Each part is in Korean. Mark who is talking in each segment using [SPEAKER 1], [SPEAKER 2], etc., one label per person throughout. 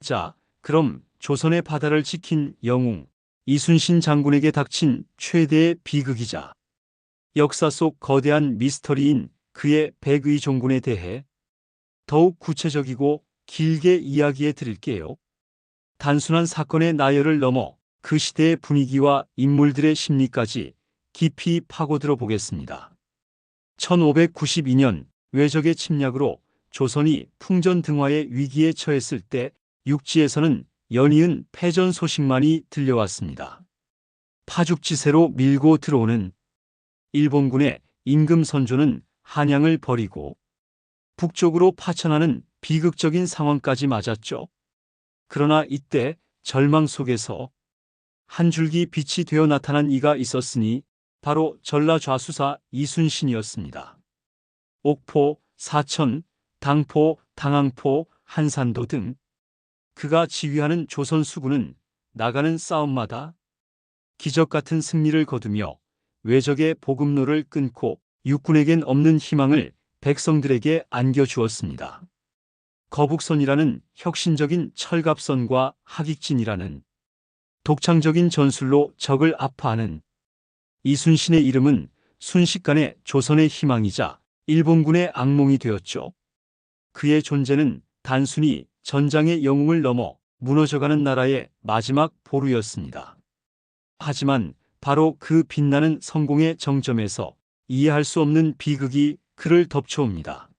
[SPEAKER 1] 자, 그럼 조선의 바다를 지킨 영웅 이순신 장군에게 닥친 최대의 비극이자 역사 속 거대한 미스터리인 그의 백의종군에 대해 더욱 구체적이고 길게 이야기해 드릴게요. 단순한 사건의 나열을 넘어 그 시대의 분위기와 인물들의 심리까지 깊이 파고들어 보겠습니다. 1592년 외적의 침략으로 조선이 풍전등화의 위기에 처했을 때 육지에서는 연이은 패전 소식만이 들려왔습니다. 파죽지세로 밀고 들어오는 일본군의 임금선조는 한양을 버리고 북쪽으로 파천하는 비극적인 상황까지 맞았죠. 그러나 이때 절망 속에서 한 줄기 빛이 되어 나타난 이가 있었으니 바로 전라좌수사 이순신이었습니다. 옥포, 사천, 당포, 당항포, 한산도 등 그가 지휘하는 조선 수군은 나가는 싸움마다 기적 같은 승리를 거두며 외적의 보급로를 끊고 육군에겐 없는 희망을 백성들에게 안겨주었습니다. 거북선이라는 혁신적인 철갑선과 하객진이라는 독창적인 전술로 적을 압파하는 이순신의 이름은 순식간에 조선의 희망이자 일본군의 악몽이 되었죠. 그의 존재는 단순히 전장의 영웅을 넘어 무너져가는 나라의 마지막 보루였습니다. 하지만 바로 그 빛나는 성공의 정점에서 이해할 수 없는 비극이 그를 덮쳐옵니다.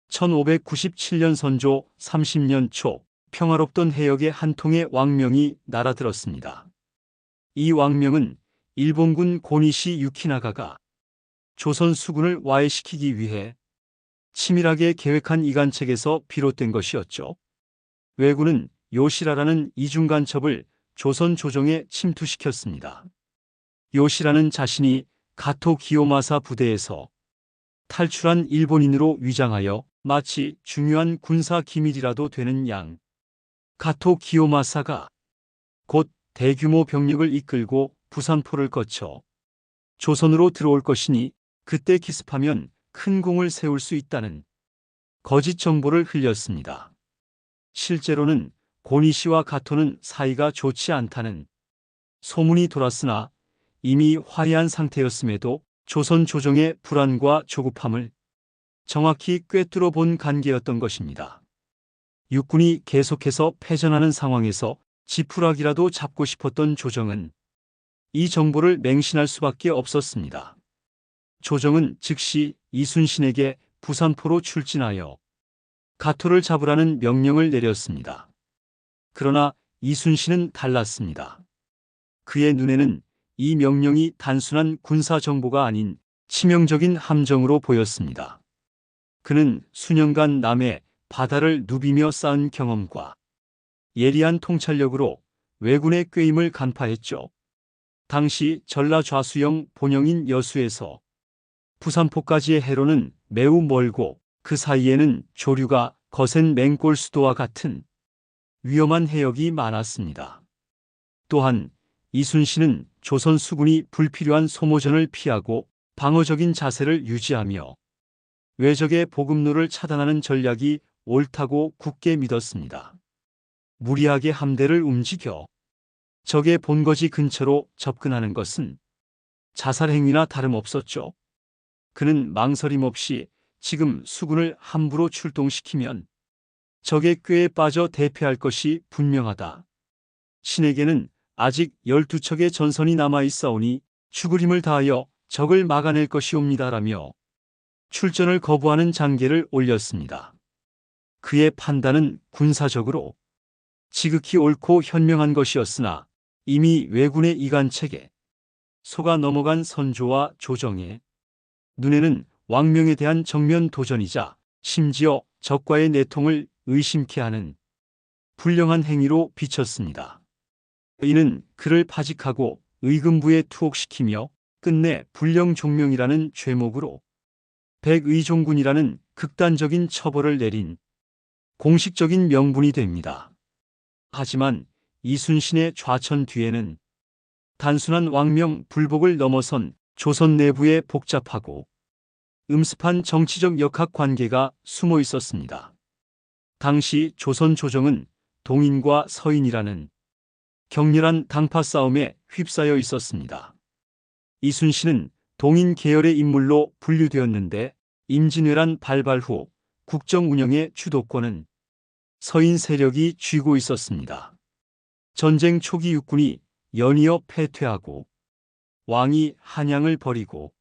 [SPEAKER 1] 1597년 선조 30년 초 평화롭던 해역에 한 통의 왕명이 날아들었습니다. 이 왕명은 일본군 고니시 유키나가가 조선 수군을 와해시키기 위해 치밀하게 계획한 이간책에서 비롯된 것이었죠. 왜군은 요시라라는 이중간첩을 조선 조정에 침투시켰습니다. 요시라는 자신이 가토 기요마사 부대에서 탈출한 일본인으로 위장하여 마치 중요한 군사 기밀이라도 되는 양 가토 기요마사가 곧 대규모 병력을 이끌고 부산포를 거쳐 조선으로 들어올 것이니 그때 기습하면 큰 공을 세울 수 있다는 거짓 정보를 흘렸습니다. 실제로는 고니시와 가토는 사이가 좋지 않다는 소문이 돌았으나 이미 화해한 상태였음에도 조선 조정의 불안과 조급함을 정확히 꿰뚫어 본 관계였던 것입니다. 육군이 계속해서 패전하는 상황에서 지푸라기라도 잡고 싶었던 조정은 이 정보를 맹신할 수밖에 없었습니다. 조정은 즉시 이순신에게 부산포로 출진하여 가토를 잡으라는 명령을 내렸습니다. 그러나 이순신은 달랐습니다. 그의 눈에는 이 명령이 단순한 군사 정보가 아닌 치명적인 함정으로 보였습니다. 그는 수년간 남해 바다를 누비며 쌓은 경험과 예리한 통찰력으로 왜군의 꾀임을 간파했죠. 당시 전라좌수영 본영인 여수에서 부산포까지의 해로는 매우 멀고 그 사이에는 조류가 거센 맹골 수도와 같은 위험한 해역이 많았습니다. 또한 이순신은 조선 수군이 불필요한 소모전을 피하고 방어적인 자세를 유지하며 외적의 보급로를 차단하는 전략이 옳다고 굳게 믿었습니다. 무리하게 함대를 움직여 적의 본거지 근처로 접근하는 것은 자살 행위나 다름없었죠. 그는 망설임 없이 지금 수군을 함부로 출동시키면 적의 꾀에 빠져 대패할 것이 분명하다. 신에게는 아직 12척의 전선이 남아있사오니 죽을 힘을 다하여 적을 막아낼 것이옵니다라며 출전을 거부하는 장계를 올렸습니다. 그의 판단은 군사적으로 지극히 옳고 현명한 것이었으나 이미 왜군의 이간책에 속아 넘어간 선조와 조정의 눈에는 왕명에 대한 정면 도전이자 심지어 적과의 내통을 의심케 하는 불량한 행위로 비쳤습니다. 이는 그를 파직하고 의금부에 투옥시키며 끝내 불령종명이라는 죄목으로 백의종군이라는 극단적인 처벌을 내린 공식적인 명분이 됩니다. 하지만 이순신의 좌천 뒤에는 단순한 왕명 불복을 넘어선 조선 내부의 복잡하고 음습한 정치적 역학관계가 숨어 있었습니다. 당시 조선 조정은 동인과 서인이라는 격렬한 당파 싸움에 휩싸여 있었습니다. 이순신은 동인 계열의 인물로 분류되었는데 임진왜란 발발 후 국정 운영의 주도권은 서인 세력이 쥐고 있었습니다. 전쟁 초기 육군이 연이어 패퇴하고 왕이 한양을 버리고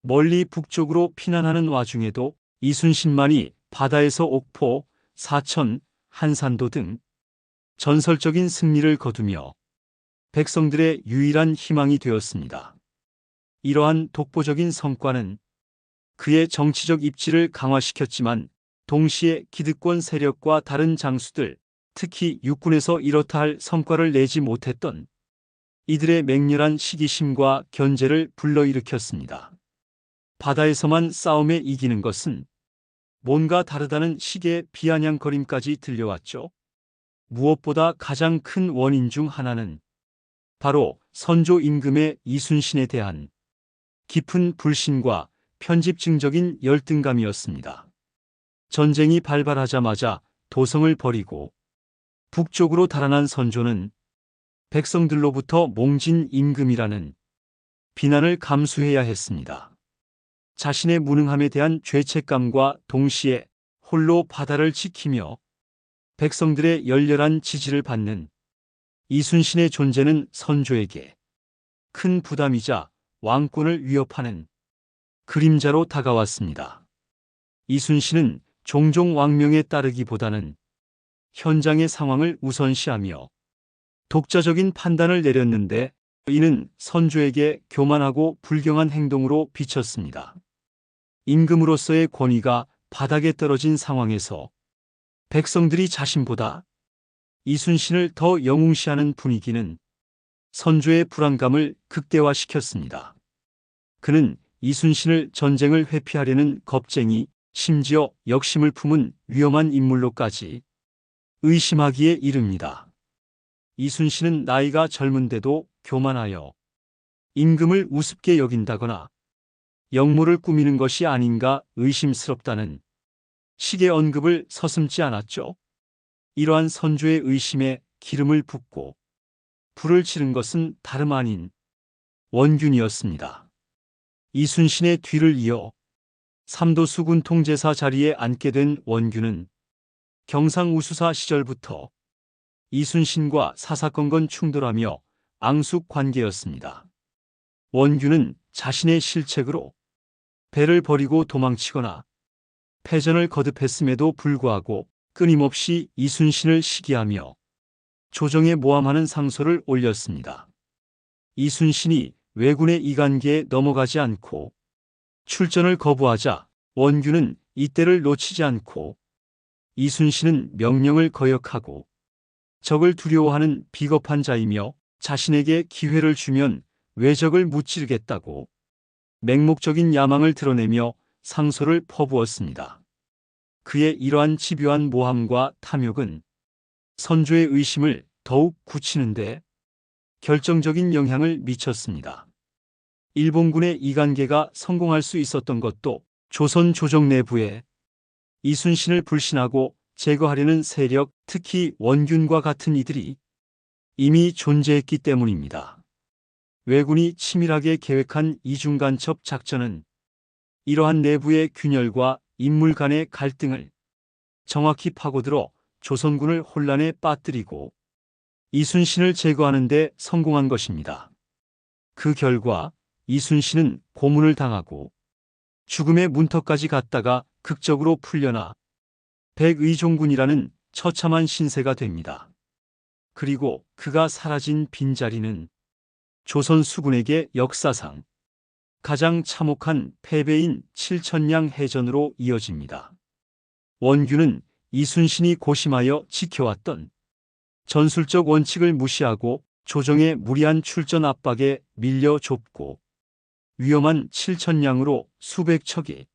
[SPEAKER 1] 멀리 북쪽으로 피난하는 와중에도 이순신만이 바다에서 옥포, 사천, 한산도 등 전설적인 승리를 거두며 백성들의 유일한 희망이 되었습니다. 이러한 독보적인 성과는 그의 정치적 입지를 강화시켰지만 동시에 기득권 세력과 다른 장수들, 특히 육군에서 이렇다 할 성과를 내지 못했던 이들의 맹렬한 시기심과 견제를 불러일으켰습니다. 바다에서만 싸움에 이기는 것은 뭔가 다르다는 식의 비아냥거림까지 들려왔죠. 무엇보다 가장 큰 원인 중 하나는 바로 선조 임금의 이순신에 대한 깊은 불신과 편집증적인 열등감이었습니다. 전쟁이 발발하자마자 도성을 버리고 북쪽으로 달아난 선조는 백성들로부터 몽진 임금이라는 비난을 감수해야 했습니다. 자신의 무능함에 대한 죄책감과 동시에 홀로 바다를 지키며 백성들의 열렬한 지지를 받는 이순신의 존재는 선조에게 큰 부담이자 왕권을 위협하는 그림자로 다가왔습니다. 이순신은 종종 왕명에 따르기보다는 현장의 상황을 우선시하며 독자적인 판단을 내렸는데 이는 선조에게 교만하고 불경한 행동으로 비쳤습니다. 임금으로서의 권위가 바닥에 떨어진 상황에서 백성들이 자신보다 이순신을 더 영웅시하는 분위기는 선조의 불안감을 극대화시켰습니다. 그는 이순신을 전쟁을 회피하려는 겁쟁이, 심지어 역심을 품은 위험한 인물로까지 의심하기에 이릅니다. 이순신은 나이가 젊은데도 교만하여 임금을 우습게 여긴다거나 역모를 꾸미는 것이 아닌가 의심스럽다는 식의 언급을 서슴지 않았죠. 이러한 선조의 의심에 기름을 붓고 불을 치른 것은 다름 아닌 원균이었습니다. 이순신의 뒤를 이어 삼도 수군 통제사 자리에 앉게 된 원균은 경상우수사 시절부터 이순신과 사사건건 충돌하며 앙숙 관계였습니다. 원균은 자신의 실책으로 배를 버리고 도망치거나 패전을 거듭했음에도 불구하고 끊임없이 이순신을 시기하며 조정에 모함하는 상소를 올렸습니다. 이순신이 왜군의 이간계에 넘어가지 않고 출전을 거부하자 원균은 이때를 놓치지 않고 이순신은 명령을 거역하고 적을 두려워하는 비겁한 자이며 자신에게 기회를 주면 왜적을 무찌르겠다고 맹목적인 야망을 드러내며 상소를 퍼부었습니다. 그의 이러한 집요한 모함과 탐욕은 선조의 의심을 더욱 굳히는데 결정적인 영향을 미쳤습니다. 일본군의 이간계가 성공할 수 있었던 것도 조선 조정 내부에 이순신을 불신하고 제거하려는 세력, 특히 원균과 같은 이들이 이미 존재했기 때문입니다. 왜군이 치밀하게 계획한 이중간첩 작전은 이러한 내부의 균열과 인물 간의 갈등을 정확히 파고들어 조선군을 혼란에 빠뜨리고 이순신을 제거하는 데 성공한 것입니다. 그 결과 이순신은 고문을 당하고 죽음의 문턱까지 갔다가 극적으로 풀려나 백의종군이라는 처참한 신세가 됩니다. 그리고 그가 사라진 빈자리는 조선 수군에게 역사상 가장 참혹한 패배인 칠천량 해전으로 이어집니다. 원균은 이순신이 고심하여 지켜왔던 전술적 원칙을 무시하고 조정의 무리한 출전 압박에 밀려 좁고 위험한 칠천량으로 수백 척이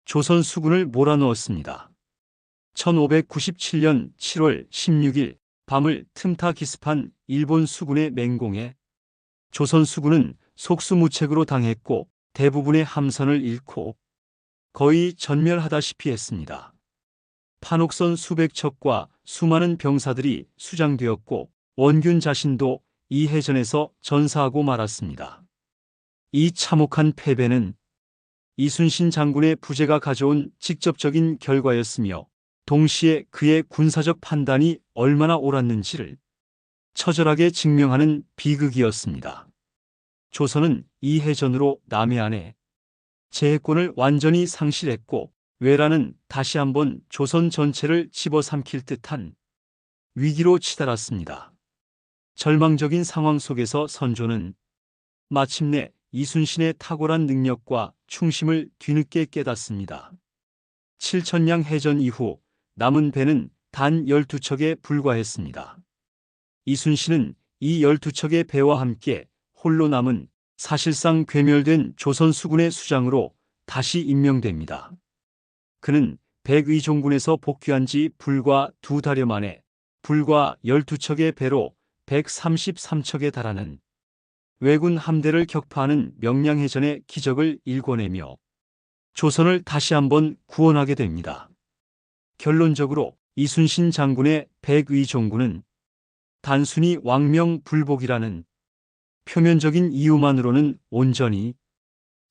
[SPEAKER 1] 조선 수군을 몰아넣었습니다. 1597년 7월 16일 밤을 틈타 기습한 일본 수군의 맹공에 조선 수군은 속수무책으로 당했고 대부분의 함선을 잃고 거의 전멸하다시피 했습니다. 판옥선 수백 척과 수많은 병사들이 수장되었고 원균 자신도 이 해전에서 전사하고 말았습니다. 이 참혹한 패배는 이순신 장군의 부재가 가져온 직접적인 결과였으며 동시에 그의 군사적 판단이 얼마나 옳았는지를 처절하게 증명하는 비극이었습니다. 조선은 이 해전으로 남해안에 제해권을 완전히 상실했고 외라는 다시 한번 조선 전체를 집어삼킬 듯한 위기로 치달았습니다. 절망적인 상황 속에서 선조는 마침내 이순신의 탁월한 능력과 충심을 뒤늦게 깨닫습니다. 7천량 해전 이후 남은 배는 단 12척에 불과했습니다. 이순신은 이 12척의 배와 함께 홀로 남은 사실상 괴멸된 조선 수군의 수장으로 다시 임명됩니다. 그는 백의종군에서 복귀한 지 불과 2달여 만에 불과 12척의 배로 133척에 달하는 왜군 함대를 격파하는 명량해전의 기적을 일궈내며 조선을 다시 한번 구원하게 됩니다. 결론적으로 이순신 장군의 백의종군은 단순히 왕명불복이라는 표면적인 이유만으로는 온전히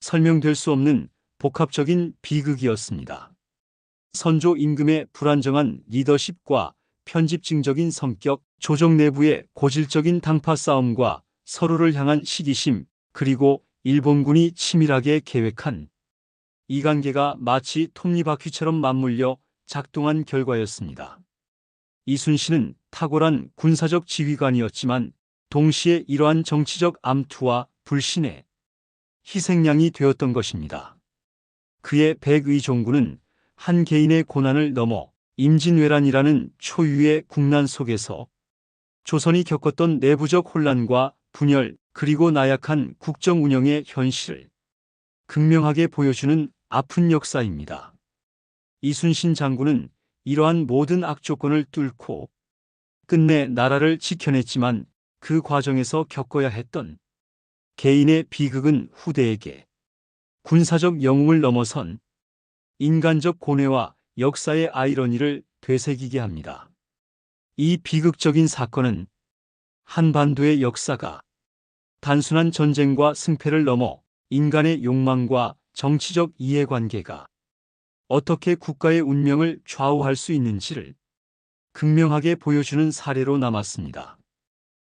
[SPEAKER 1] 설명될 수 없는 복합적인 비극이었습니다. 선조 임금의 불안정한 리더십과 편집증적인 성격, 조정 내부의 고질적인 당파 싸움과 서로를 향한 시기심, 그리고 일본군이 치밀하게 계획한 이관계가 마치 톱니바퀴처럼 맞물려 작동한 결과였습니다. 이순신은 탁월한 군사적 지휘관이었지만 동시에 이러한 정치적 암투와 불신의 희생양이 되었던 것입니다. 그의 백의종군은 한 개인의 고난을 넘어 임진왜란이라는 초유의 국난 속에서 조선이 겪었던 내부적 혼란과 분열 그리고 나약한 국정 운영의 현실을 극명하게 보여주는 아픈 역사입니다. 이순신 장군은 이러한 모든 악조건을 뚫고 끝내 나라를 지켜냈지만 그 과정에서 겪어야 했던 개인의 비극은 후대에게 군사적 영웅을 넘어선 인간적 고뇌와 역사의 아이러니를 되새기게 합니다. 이 비극적인 사건은 한반도의 역사가 단순한 전쟁과 승패를 넘어 인간의 욕망과 정치적 이해관계가 어떻게 국가의 운명을 좌우할 수 있는지를 극명하게 보여주는 사례로 남았습니다.